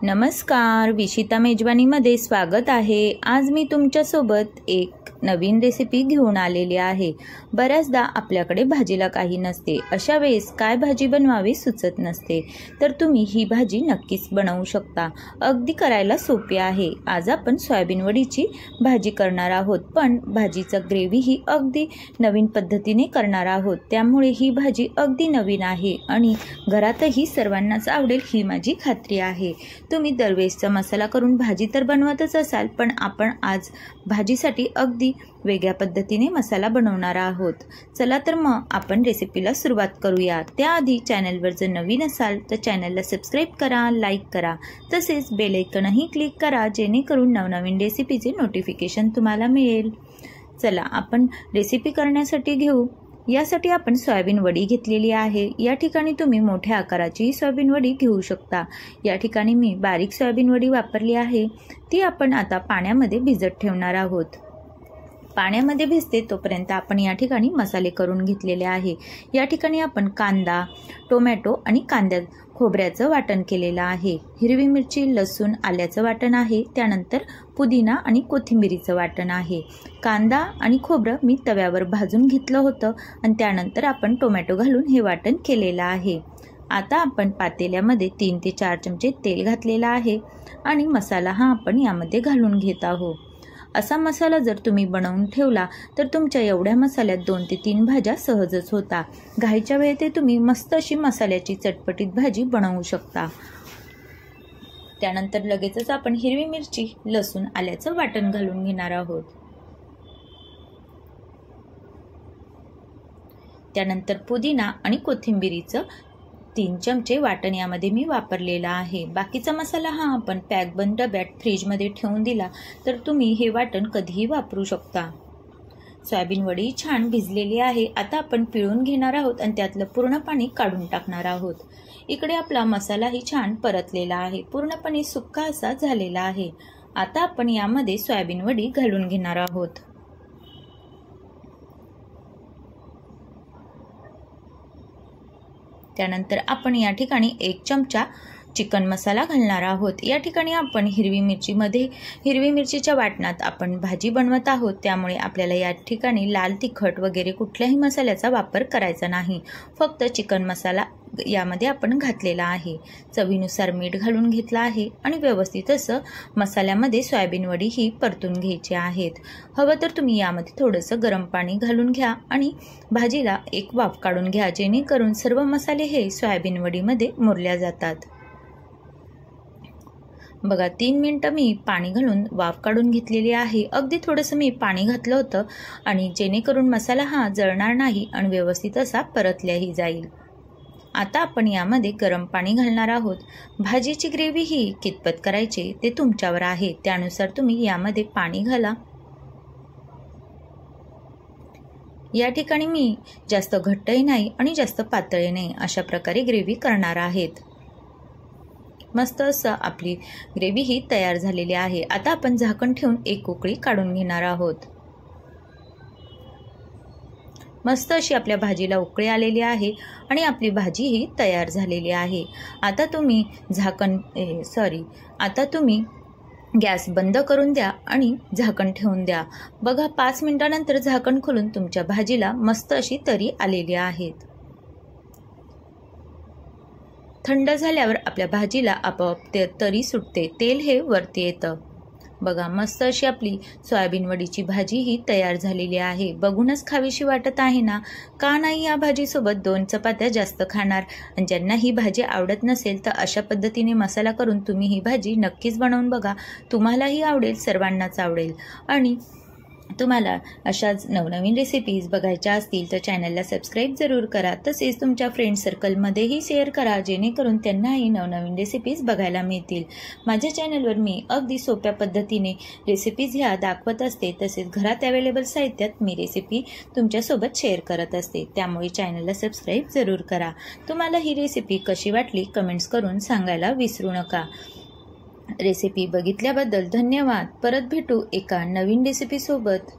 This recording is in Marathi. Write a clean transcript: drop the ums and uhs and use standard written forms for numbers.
नमस्कार, विशिता मेजवानीमध्ये स्वागत आहे। आज मी तुमच्यासोबत एक नवीन रेसिपी घेऊन आलेली आहे। बऱ्याचदा आपल्याकडे भाजीला काही नसते, अशा वेळेस काय भाजी बनवावी सुचत नसते, तर तुम्ही ही भाजी नक्कीच बनवू शकता। अगदी करायला सोपी आहे। आज आपण सोयाबीन वडीची भाजी करणार आहोत, पण भाजीचा ग्रेव्ही ही अगदी नवीन पद्धतीने करणार आहोत। त्यामुळे ही भाजी अगदी नवीन आहे आणि घरातही सर्वांनाच आवडेल ही माझी खात्री आहे। तुम्ही दरवेळेसचा मसाला करून भाजी तर बनवतच असाल, पण आपण आज भाजीसाठी अगदी वेगळ्या पद्धतीने मसाला बनवणार आहोत। चला तर मग आपण रेसिपीला सुरुवात करूया। त्याआधी चॅनलवर जर नवीन असाल तर चॅनलला सबस्क्राइब करा, लाईक करा, तसेच बेल आयकॉनही क्लिक करा, जेणेकरून नवनवीन रेसिपीचे नोटिफिकेशन तुम्हाला मिळेल। चला आपण रेसिपी करण्यासाठी घेऊ। यासाठी आपण सोयाबीन वडी घेतलेली आहे। या ठिकाणी तुम्ही मोठ्या आकाराची सोयाबीन वडी घेऊ शकता। या ठिकाणी मी बारीक सोयाबीन वडी वापरली आहे। ती आपण आता पाण्यामध्ये भिजत ठेवणार आहोत। पाण्यामध्ये भिजते तोपर्यंत आपण या ठिकाणी मसाले करून घेतलेले आहे। या ठिकाणी आपण कांदा, टोमॅटो आणि खोबऱ्याचं वाटण केलेलं आहे। हिरवी मिरची, लसूण, आल्याचं वाटण आहे। त्यानंतर पुदिना आणि कोथिंबीरीचं वाटण आहे। कांदा आणि खोबरं मी तव्यावर भाजून घेतलं होतं आणि त्यानंतर आपण टोमॅटो घालून हे वाटण केलेलं आहे। आता आपण पातेल्यामध्ये 3 ते 4 चमचे तेल घातलेलं आहे आणि मसाला हा आपण यामध्ये घालून घेत आहोत। असा मसाला जर तुम्ही बनवून ठेवला तर तुमच्या एवढ्या मसाल्यात 2 ते 3 भाज्या सहजच होता। घाईच्या वेळेत तुम्ही मस्त अशी मसाल्याची चटपटीत भाजी बनवू शकता। त्यानंतर लगेचच आपण हिरवी मिरची, लसूण, आल्याचं वाटण घालून घेणार आहोत। त्यानंतर पुदिना आणि कोथिंबीरीचं 3 चमचे वाटण यामध्ये मी वापरलेला आहे। बाकीचा मसाला हा आपण पॅक बंद डब्यात फ्रीजमध्ये ठेवून दिला तर तुम्ही हे वाटण कधीही वापरू शकता। सोयाबीन वडी छान भिजलेली आहे। आता आपण पिळून घेणार आहोत आणि त्यातलं पूर्ण पाणी काढून टाकणार आहोत। इकडे आपला मसालाही छान परतलेला आहे, पूर्णपणे सुक्का असा झालेला आहे। आता आपण यामध्ये सोयाबीन वडी घालून घेणार आहोत। त्यानंतर आपण या ठिकाणी 1 चमचा चिकन मसाला घालणार आहोत। या ठिकाणी आपण हिरवी मिरचीच्या वाटणात आपण भाजी बनवत आहोत, त्यामुळे आपल्याला या ठिकाणी लाल तिखट वगैरे कुठल्याही मसाल्याचा वापर करायचा नाही। फक्त चिकन मसाला यामध्ये आपण घातलेला आहे। चवीनुसार मीठ घालून घेतला आहे आणि व्यवस्थित असं मसाल्यामध्ये सोयाबीन वडी ही परतून घ्यायची आहेत। हवं तर तुम्ही यामध्ये थोडंसं गरम पाणी घालून घ्या आणि भाजीला एक वाफ काढून घ्या, जेणेकरून सर्व मसाले हे सोयाबीन वडीमध्ये मुरल्या जातात। बघा 3 मिनिटं मी पाणी घालून वाफ काढून घेतलेली आहे। अगदी थोडंसं मी पाणी घातलं होतं आणि जेणेकरून मसाला हा जळणार नाही आणि व्यवस्थित असा परतल्याही जाईल। आता आपण यामध्ये गरम पाणी घालणार आहोत। भाजीची ग्रेव्ही ही कितपत करायची ते तुमच्यावर आहे, त्यानुसार तुम्ही यामध्ये पाणी घाला। या ठिकाणी मी जास्त घट्टही नाही आणि जास्त पातळही नाही, अशा प्रकारे ग्रेव्ही करणार आहेत। मस्त असं आपली ग्रेव्ही ही तयार झालेली आहे। आता आपण झाकण ठेवून एक उकळी काढून घेणार आहोत। मस्त अशी आपल्या भाजीला उकळी आलेली आहे आणि आपली भाजी ही तयार झालेली आहे। आता तुम्ही गॅस बंद करून द्या आणि झाकण ठेवून द्या। बघा 5 मिनिटांनंतर झाकण खोलून तुमच्या भाजीला मस्त अशी तरी आलेली आहेत। थंड झाल्यावर आपल्या भाजीला आपोआप तरी सुटते, तेल हे वरती येतं। बघा मस्त अशी आपली सोयाबीन वडीची भाजी ही तयार झालेली आहे। बघूनच खावीशी वाटत आहे ना? का नाही या भाजीसोबत 2 चपात्या जास्त खाणार? आणि ज्यांना ही भाजी आवडत नसेल तर अशा पद्धतीने मसाला करून तुम्ही ही भाजी नक्कीच बनवून बघा, तुम्हालाही आवडेल, सर्वांनाच आवडेल। आणि तुम्हाला अशाच नवनवीन रेसिपीज बघायच्या असतील तर चॅनलला सबस्क्राइब जरूर करा, तसेच तुमच्या फ्रेंड सर्कलमध्येही शेअर करा, जेणेकरून त्यांनाही नवनवीन रेसिपीज बघायला मिळतील। माझ्या चॅनलवर मी अगदी सोप्या पद्धतीने रेसिपीज ह्या दाखवत असते, तसेच घरात अवेलेबल साहित्यात मी रेसिपी तुमच्यासोबत शेअर करत असते, त्यामुळे चॅनलला सबस्क्राइब जरूर करा। तुम्हाला ही रेसिपी कशी वाटली कमेंट्स करून सांगायला विसरू नका। रेसिपी बघितल्याबद्दल धन्यवाद। परत भेटू एका नवीन रेसिपी सोबत।